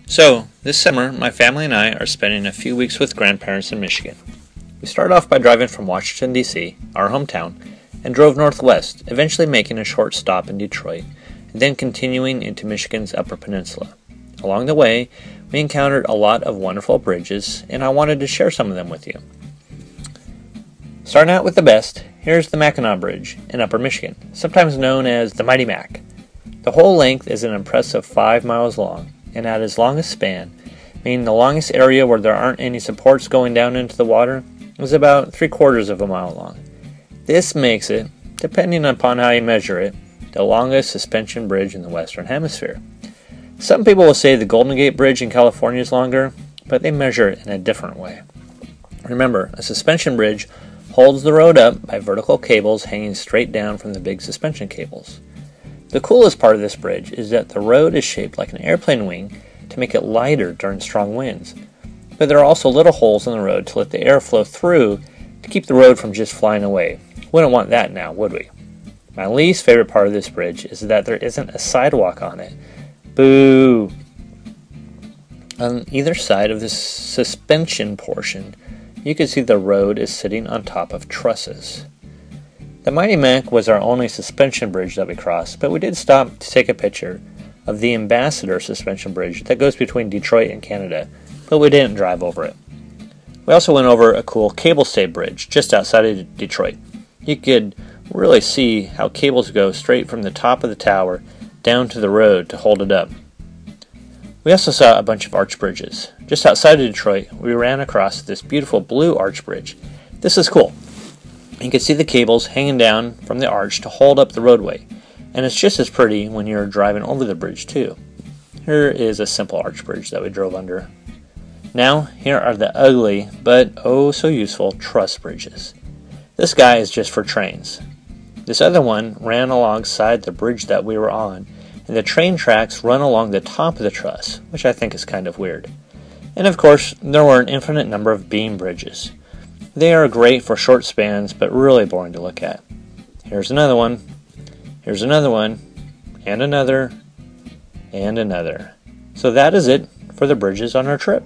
So, this summer, my family and I are spending a few weeks with grandparents in Michigan. We started off by driving from Washington, D.C., our hometown, and drove northwest, eventually making a short stop in Detroit, and then continuing into Michigan's Upper Peninsula. Along the way, we encountered a lot of wonderful bridges, and I wanted to share some of them with you. Starting out with the best, here's the Mackinac Bridge in Upper Michigan, sometimes known as the Mighty Mac. The whole length is an impressive 5 miles long, and at its longest span, meaning the longest area where there aren't any supports going down into the water, is about 3/4 of a mile long. This makes it, depending upon how you measure it, the longest suspension bridge in the Western Hemisphere. Some people will say the Golden Gate Bridge in California is longer, but they measure it in a different way. Remember, a suspension bridge holds the road up by vertical cables hanging straight down from the big suspension cables. The coolest part of this bridge is that the road is shaped like an airplane wing to make it lighter during strong winds. But there are also little holes in the road to let the air flow through to keep the road from just flying away. Wouldn't want that now, would we? My least favorite part of this bridge is that there isn't a sidewalk on it. Boo! On either side of the suspension portion, you can see the road is sitting on top of trusses. The Mighty Mac was our only suspension bridge that we crossed, but we did stop to take a picture of the Ambassador suspension bridge that goes between Detroit and Canada, but we didn't drive over it. We also went over a cool cable stay bridge just outside of Detroit. You could really see how cables go straight from the top of the tower down to the road to hold it up. We also saw a bunch of arch bridges. Just outside of Detroit, we ran across this beautiful blue arch bridge. This is cool. You can see the cables hanging down from the arch to hold up the roadway, and it's just as pretty when you're driving over the bridge too. Here is a simple arch bridge that we drove under. Now, here are the ugly, but oh so useful, truss bridges. This guy is just for trains. This other one ran alongside the bridge that we were on, and the train tracks run along the top of the truss, which I think is kind of weird. And of course, there were an infinite number of beam bridges. They are great for short spans, but really boring to look at. Here's another one, here's another one, and another, and another. So that is it for the bridges on our trip.